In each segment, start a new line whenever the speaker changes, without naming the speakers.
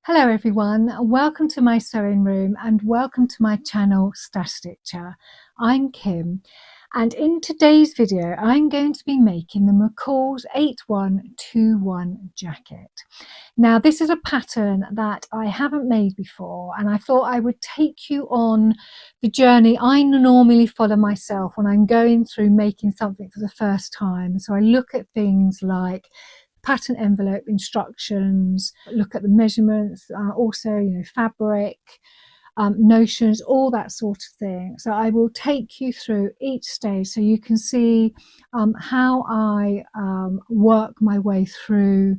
Hello everyone, welcome to my sewing room and welcome to my channel Stash Stitcher. I'm Kim and in today's video I'm going to be making the McCall's 8121 jacket. Now this is a pattern that I haven't made before and I thought I would take you on the journey I normally follow myself when I'm going through making something for the first time. So I look at things like pattern envelope instructions, look at the measurements, also fabric, notions, all that sort of thing. So I will take you through each stage so you can see how I work my way through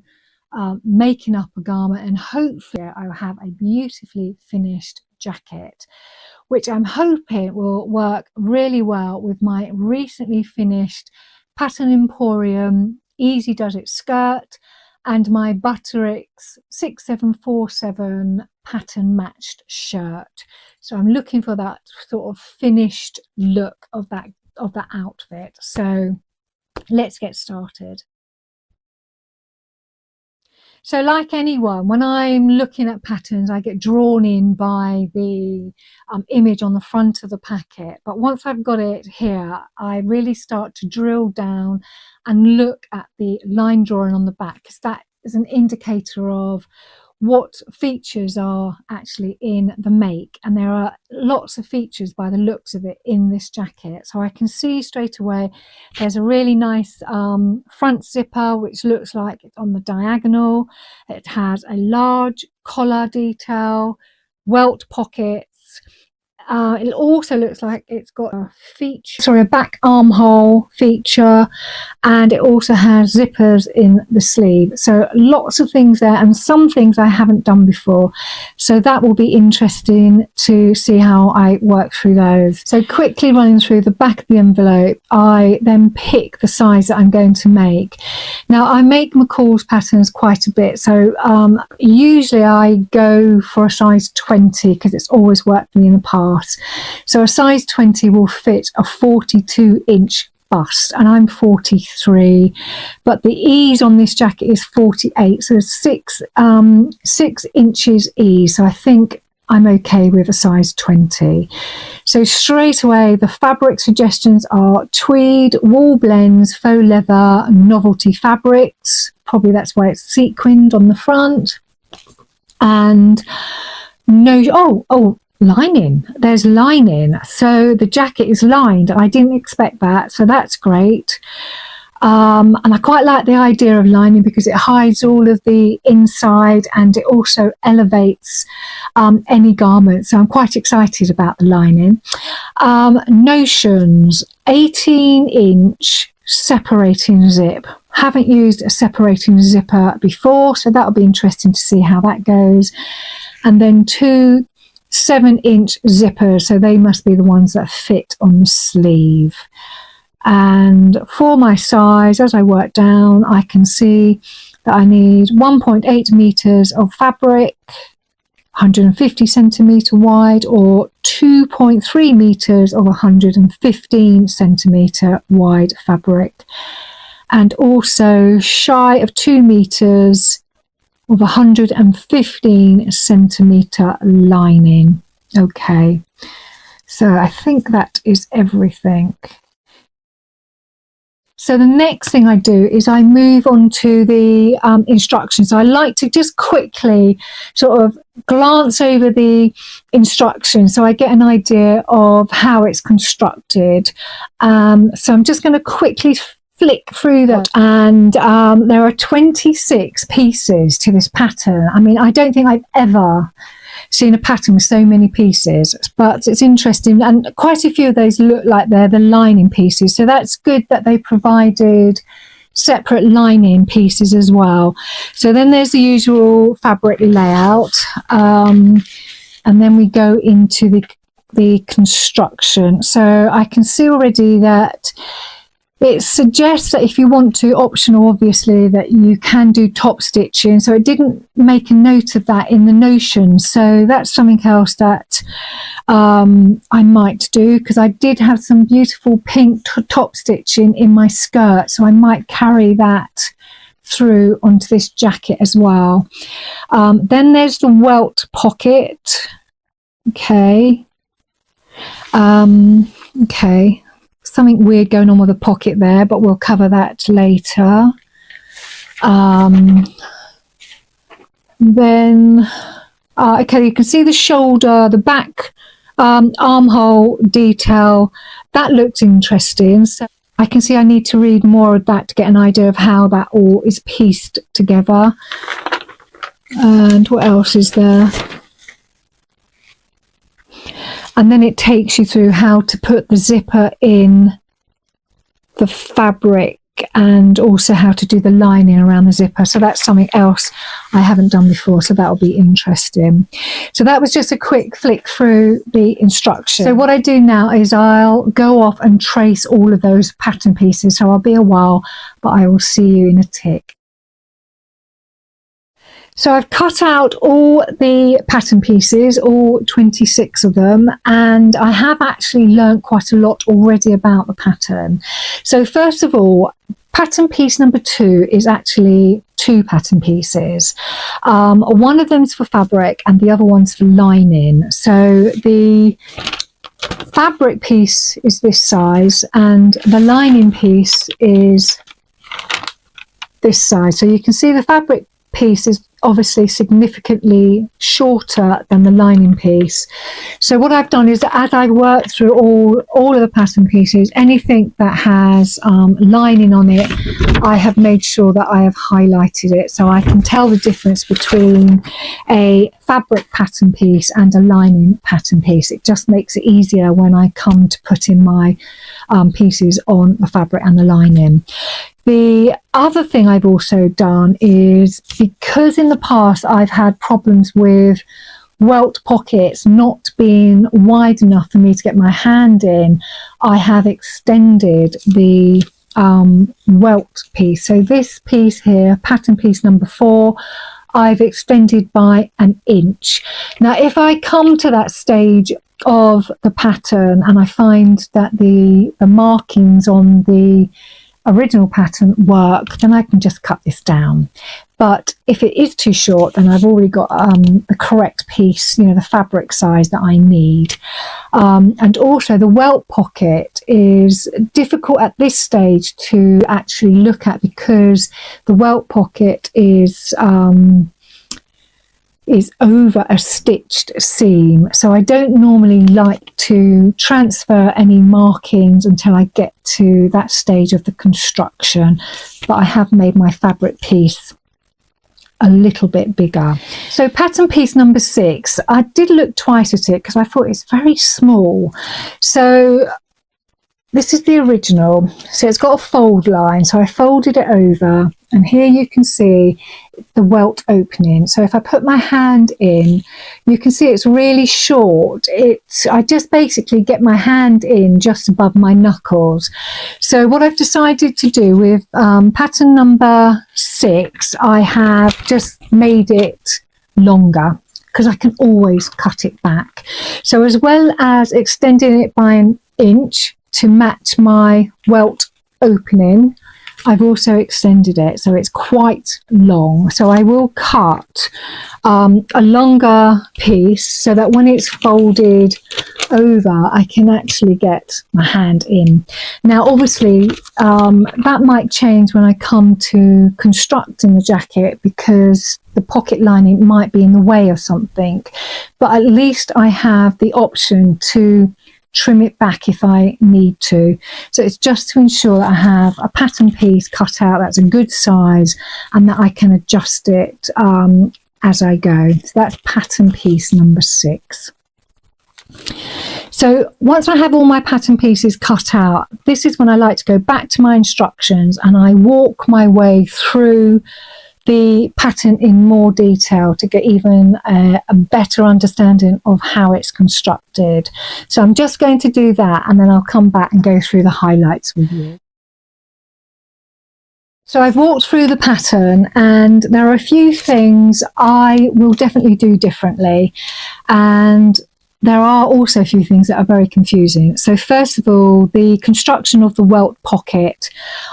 making up a garment, and hopefully I'll have a beautifully finished jacket, which I'm hoping will work really well with my recently finished Pattern Emporium Easy Does It skirt and my Butterick's 6747 pattern matched shirt. So I'm looking for that sort of finished look of that outfit. So let's get started. So like anyone, when I'm looking at patterns, I get drawn in by the image on the front of the packet. But once I've got it here, I really start to drill down and look at the line drawing on the back, because that is an indicator of what features are actually in the make. And there are lots of features by the looks of it in this jacket. So I can see straight away there's a really nice front zipper, which looks like it's on the diagonal. It has a large collar detail, welt pockets. It also looks like it's got a back armhole feature, and it also has zippers in the sleeve. So lots of things there, and some things I haven't done before. So that will be interesting to see how I work through those. So quickly running through the back of the envelope, I then pick the size that I'm going to make. Now I make McCall's patterns quite a bit, so usually I go for a size 20 because it's always worked for me in the past. So a size 20 will fit a 42-inch bust, and I'm 43, but the ease on this jacket is 48, so 6 inches ease. So I think I'm okay with a size 20. So straight away the fabric suggestions are tweed, wool blends, faux leather, novelty fabrics. Probably that's why it's sequined on the front. And lining. There's lining. So the jacket is lined. I didn't expect that, so that's great. And I quite like the idea of lining because it hides all of the inside and it also elevates any garment. So I'm quite excited about the lining. Notions, 18-inch separating zip. Haven't used a separating zipper before, so that'll be interesting to see how that goes. And then 2 7-inch zippers, so they must be the ones that fit on the sleeve. And for my size, as I work down, I can see that I need 1.8 meters of fabric, 150 centimeter wide, or 2.3 meters of 115 centimeter wide fabric, and also shy of 2 meters of 115 centimeter lining. Okay, so I think that is everything. So the next thing I do is I move on to the instructions. So I like to just quickly sort of glance over the instructions so I get an idea of how it's constructed. So I'm just going to quickly flick through that, and there are 26 pieces to this pattern. I mean, I don't think I've ever seen a pattern with so many pieces, but it's interesting, and quite a few of those look like they're the lining pieces, so that's good that they provided separate lining pieces as well. So then there's the usual fabric layout, and then we go into the construction. So I can see already that it suggests that if you want to, optional obviously, that you can do top stitching. So it didn't make a note of that in the notion. So that's something else that I might do, because I did have some beautiful pink top stitching in my skirt. So I might carry that through onto this jacket as well. Then there's the welt pocket. Okay. Okay. Something weird going on with the pocket there, but we'll cover that later. Then, okay, you can see the shoulder, the back armhole detail. That looks interesting. So I can see I need to read more of that to get an idea of how that all is pieced together. And what else is there? And then it takes you through how to put the zipper in the fabric and also how to do the lining around the zipper. So that's something else I haven't done before, so that'll be interesting. So that was just a quick flick through the instructions. So what I do now is I'll go off and trace all of those pattern pieces. So I'll be a while, but I will see you in a tick. So I've cut out all the pattern pieces, all 26 of them, and I have actually learnt quite a lot already about the pattern. So first of all, pattern piece number 2 is actually 2 pattern pieces. One of them is for fabric and the other one's for lining. So the fabric piece is this size and the lining piece is this size. So you can see the fabric piece is obviously significantly shorter than the lining piece. So what I've done is that as I work through all of the pattern pieces, anything that has lining on it, I have made sure that I have highlighted it so I can tell the difference between a fabric pattern piece and a lining pattern piece. It just makes it easier when I come to put in my pieces on the fabric and the lining. The other thing I've also done is, because in the past I've had problems with welt pockets not being wide enough for me to get my hand in, I have extended the welt piece. So this piece here, pattern piece number 4, I've extended by 1 inch. Now if I come to that stage of the pattern and I find that the markings on the original pattern work, then I can just cut this down. But if it is too short, then I've already got the correct piece, you know, the fabric size that I need. And also the welt pocket is difficult at this stage to actually look at because the welt pocket is over a stitched seam. So I don't normally like to transfer any markings until I get to that stage of the construction, but I have made my fabric piece a little bit bigger. So pattern piece number 6, I did look twice at it because I thought it's very small. So this is the original, so it's got a fold line, so I folded it over, and here you can see the welt opening. So if I put my hand in, you can see it's really short. I just basically get my hand in just above my knuckles. So what I've decided to do with pattern number 6, I have just made it longer because I can always cut it back. So as well as extending it by 1 inch to match my welt opening, I've also extended it so it's quite long. So I will cut a longer piece so that when it's folded over I can actually get my hand in. Now obviously that might change when I come to constructing the jacket because the pocket lining might be in the way of something, but at least I have the option to trim it back if I need to. So it's just to ensure that I have a pattern piece cut out that's a good size and that I can adjust it as I go. So that's pattern piece number 6. So once I have all my pattern pieces cut out, this is when I like to go back to my instructions and I walk my way through the pattern in more detail to get even a better understanding of how it's constructed. So I'm just going to do that and then I'll come back and go through the highlights with you. So I've walked through the pattern and there are a few things I will definitely do differently, and there are also a few things that are very confusing. So first of all, the construction of the welt pocket,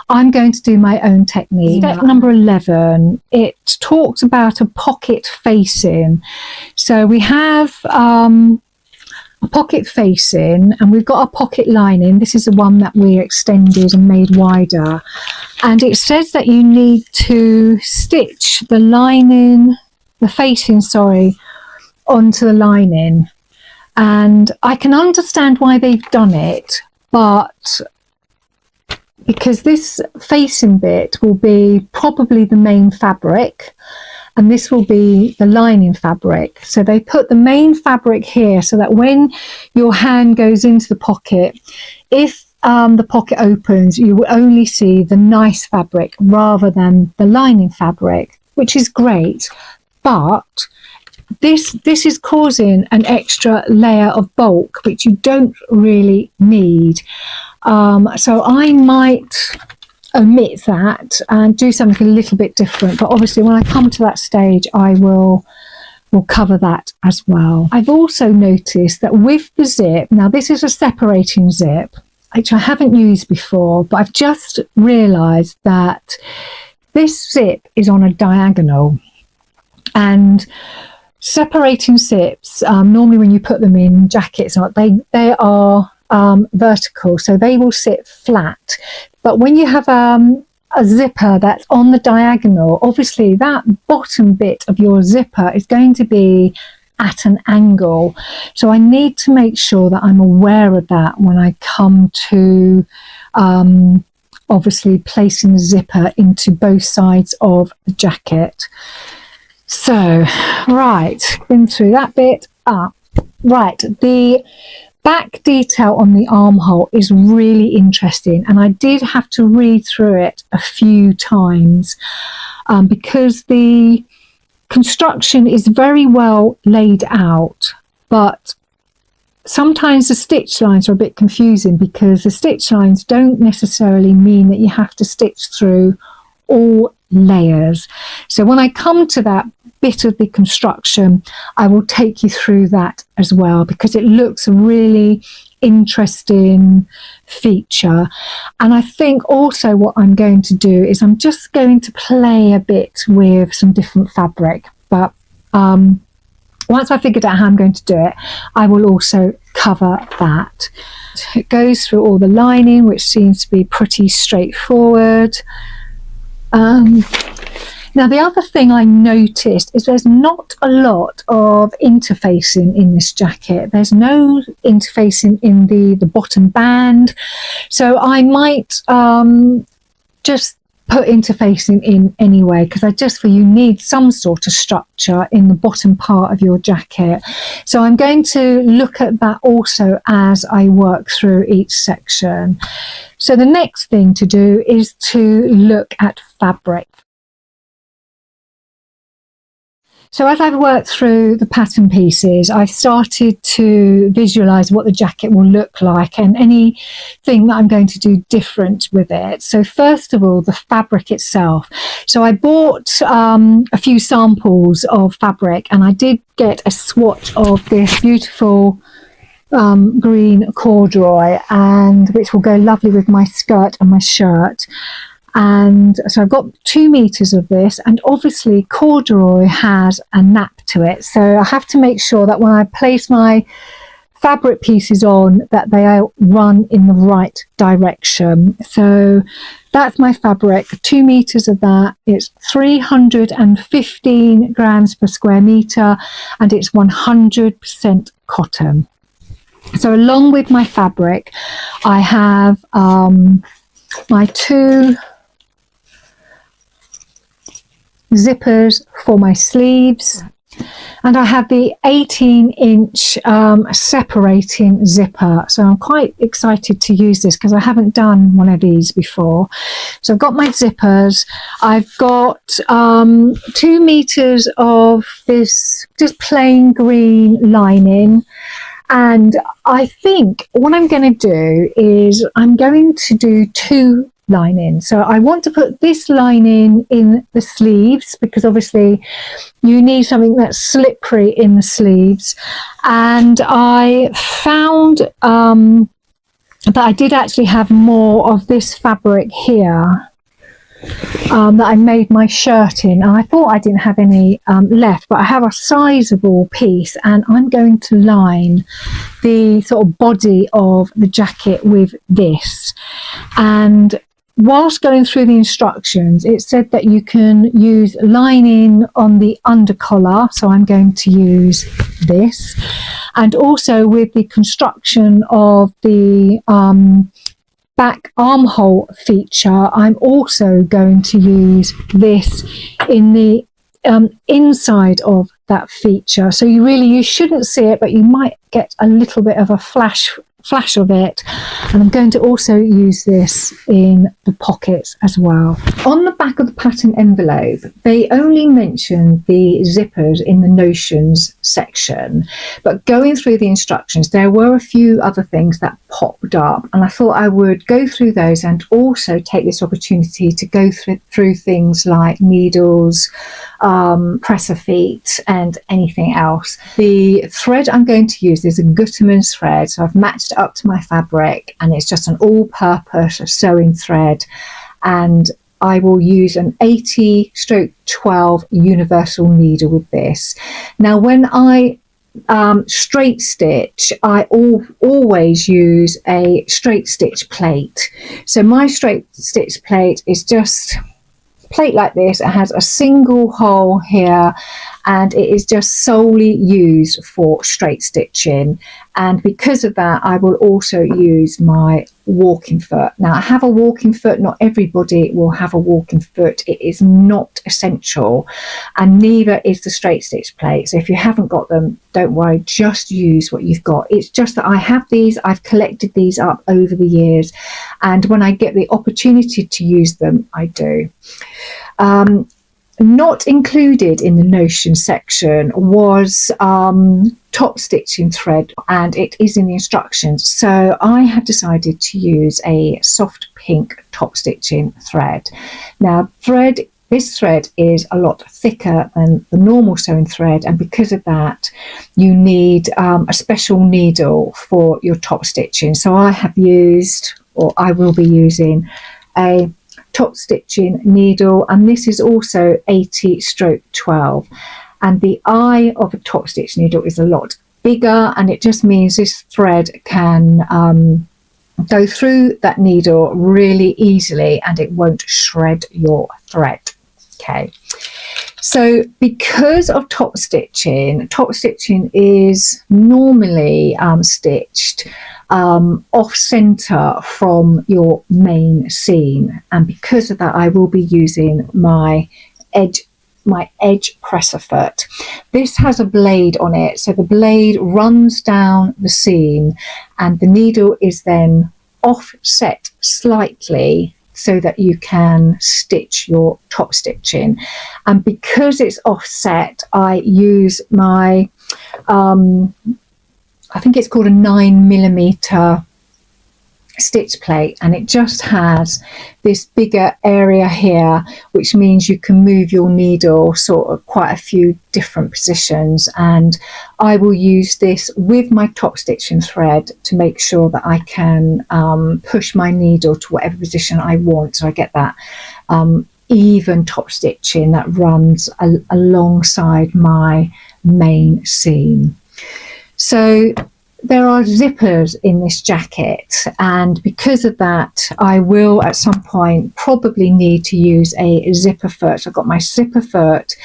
I'm going to do my own technique. Step number 11, it talks about a pocket facing. So we have a pocket facing, and we've got a pocket lining. This is the one that we extended and made wider. And it says that you need to stitch the lining, the facing, sorry, onto the lining. And I can understand why they've done it, but because this facing bit will be probably the main fabric, and this will be the lining fabric. So they put the main fabric here so that when your hand goes into the pocket, if the pocket opens, you will only see the nice fabric rather than the lining fabric, which is great. But this is causing an extra layer of bulk, which you don't really need. So I might omit that and do something a little bit different. But obviously, when I come to that stage, I will cover that as well. I've also noticed that with the zip, now this is a separating zip, which I haven't used before, but I've just realised that this zip is on a diagonal. And separating zips, normally when you put them in jackets, they are vertical, so they will sit flat. But when you have a zipper that's on the diagonal, obviously that bottom bit of your zipper is going to be at an angle. So I need to make sure that I'm aware of that when I come to obviously placing the zipper into both sides of the jacket. So, right, been through that bit. Right, the back detail on the armhole is really interesting, and I did have to read through it a few times because the construction is very well laid out, but sometimes the stitch lines are a bit confusing because the stitch lines don't necessarily mean that you have to stitch through all layers. So when I come to that bit of the construction, I will take you through that as well, because it looks a really interesting feature. And I think also what I'm going to do is I'm just going to play a bit with some different fabric, but once I figured out how I'm going to do it, I will also cover that. It goes through all the lining, which seems to be pretty straightforward. Now, the other thing I noticed is there's not a lot of interfacing in this jacket. There's no interfacing in the bottom band. So I might just put interfacing in anyway, because I just feel you need some sort of structure in the bottom part of your jacket. So I'm going to look at that also as I work through each section. So the next thing to do is to look at fabric. So as I've worked through the pattern pieces, I've started to visualize what the jacket will look like and anything that I'm going to do different with it. So first of all, the fabric itself. So I bought a few samples of fabric, and I did get a swatch of this beautiful green corduroy, and which will go lovely with my skirt and my shirt. And so I've got 2 meters of this, and obviously corduroy has a nap to it, so I have to make sure that when I place my fabric pieces on that they run in the right direction. So that's my fabric, 2 meters of that. It's 315 grams per square meter, and it's 100% cotton. So along with my fabric, I have my 2 zippers for my sleeves, and I have the 18-inch separating zipper. So I'm quite excited to use this because I haven't done one of these before. So I've got my zippers, I've got 2 meters of this just plain green lining, and I think what I'm going to do is I'm going to do 2 lining. So I want to put this lining in the sleeves, because obviously you need something that's slippery in the sleeves. And I found that I did actually have more of this fabric here that I made my shirt in, and I thought I didn't have any left, but I have a sizable piece, and I'm going to line the sort of body of the jacket with this. And whilst going through the instructions, it said that you can use lining on the undercollar, so I'm going to use this. And also with the construction of the back armhole feature, I'm also going to use this in the inside of that feature. So you shouldn't see it, but you might get a little bit of a flash of it. And I'm going to also use this in the pockets as well. On the back of the pattern envelope, they only mention the zippers in the notions section, but going through the instructions, there were a few other things that popped up, and I thought I would go through those and also take this opportunity to go through things like needles, presser feet, and anything else. The thread I'm going to use is a Gutermann's thread, so I've matched it up to my fabric, and it's just an all-purpose sewing thread, and I will use an 80/12 universal needle with this. Now when I straight stitch, I always use a straight stitch plate. So my straight stitch plate is just plate like this. It has a single hole here, and it is just solely used for straight stitching. And because of that, I will also use my walking foot. Now I have a walking foot. Not everybody will have a walking foot. It is not essential, and neither is the straight stitch plate. So if you haven't got them, don't worry, just use what you've got. It's just that I have these, I've collected these up over the years, and when I get the opportunity to use them, I do. Not included in the notion section was top stitching thread, and it is in the instructions. So I have decided to use a soft pink top stitching thread. Now this thread is a lot thicker than the normal sewing thread, and because of that you need a special needle for your top stitching. So I have used, or I will be using, a top stitching needle, and this is also 80/12, and the eye of a top stitch needle is a lot bigger, and it just means this thread can go through that needle really easily, and it won't shred your thread. Okay, so because of top stitching is normally stitched off center from your main seam, and because of that I will be using my edge presser foot. This has a blade on it, so the blade runs down the seam, and the needle is then offset slightly so that you can stitch your top stitching. And because it's offset, I use my I think it's called a 9mm stitch plate, and it just has this bigger area here, which means you can move your needle sort of quite a few different positions, and I will use this with my top stitching thread to make sure that I can push my needle to whatever position I want, so I get that even top stitching that runs alongside my main seam. So there are zippers in this jacket, and because of that I will at some point probably need to use a zipper foot. So I've got my zipper foot.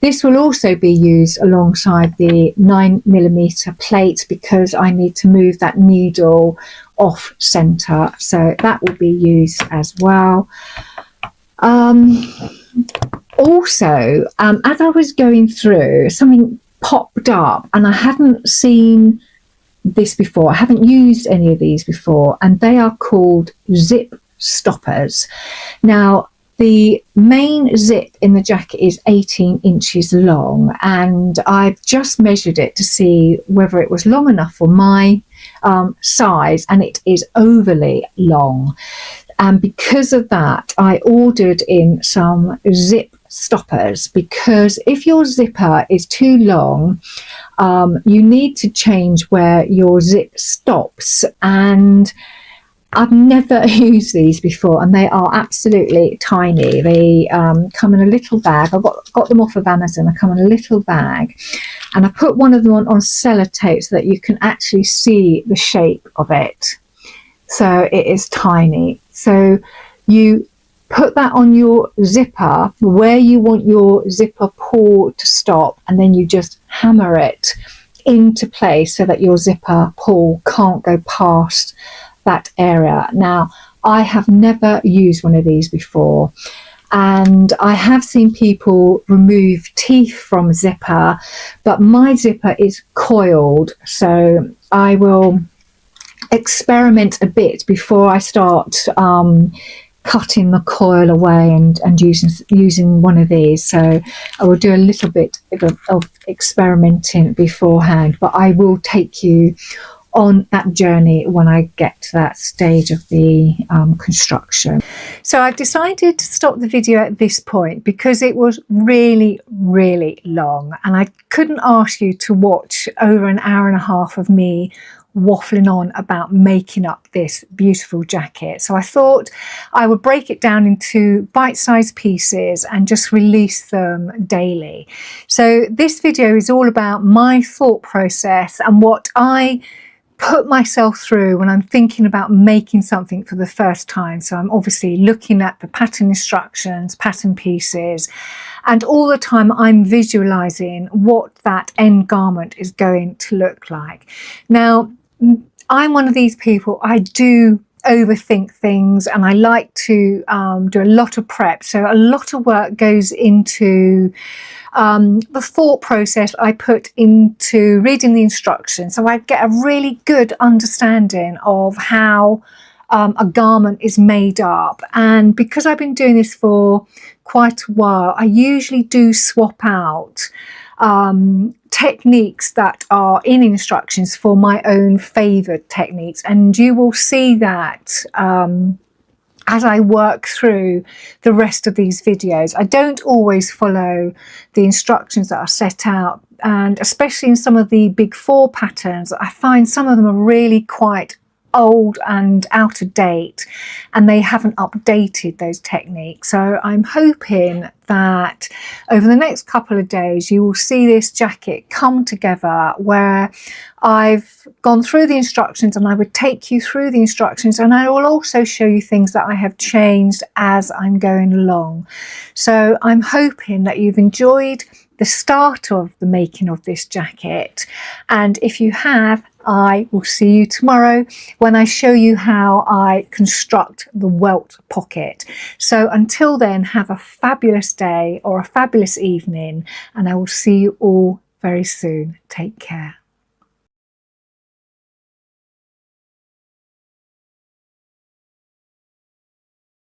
This will also be used alongside the 9mm plate because I need to move that needle off center, so that will be used as well. Also, as I was going through, something popped up, and I hadn't seen this before. I haven't used any of these before, and they are called zip stoppers. Now the main zip in the jacket is 18 inches long, and I've just measured it to see whether it was long enough for my size, and it is overly long. And because of that, I ordered in some zip stoppers, because if your zipper is too long, you need to change where your zip stops. And I've never used these before, and they are absolutely tiny. They come in a little bag. I got them off of Amazon. They come in a little bag, and I put one of them on sellotape so that you can actually see the shape of it. So it is tiny. So you put that on your zipper where you want your zipper pull to stop, and then you just hammer it into place so that your zipper pull can't go past that area. Now, I have never used one of these before, and I have seen people remove teeth from zipper, but my zipper is coiled, so I will experiment a bit before I start cutting the coil away and using one of these. So I will do a little bit of experimenting beforehand, but I will take you on that journey when I get to that stage of the construction. So I've decided to stop the video at this point because it was really, really long, and I couldn't ask you to watch over an hour and a half of me waffling on about making up this beautiful jacket. So I thought I would break it down into bite-sized pieces and just release them daily. So this video is all about my thought process and what I put myself through when I'm thinking about making something for the first time. So I'm obviously looking at the pattern instructions, pattern pieces, and all the time I'm visualizing what that end garment is going to look like. Now, I'm one of these people, I do overthink things, and I like to do a lot of prep. So a lot of work goes into the thought process I put into reading the instructions, so I get a really good understanding of how a garment is made up. And because I've been doing this for quite a while, I usually do swap out techniques that are in instructions for my own favoured techniques, and you will see that as I work through the rest of these videos. I don't always follow the instructions that are set out, and especially in some of the big four patterns, I find some of them are really quite old and out of date, and they haven't updated those techniques. So I'm hoping that over the next couple of days you will see this jacket come together, where I've gone through the instructions and I would take you through the instructions, and I will also show you things that I have changed as I'm going along. So I'm hoping that you've enjoyed the start of the making of this jacket, and if you have, I will see you tomorrow when I show you how I construct the welt pocket. So until then, have a fabulous day or a fabulous evening, and I will see you all very soon. Take care.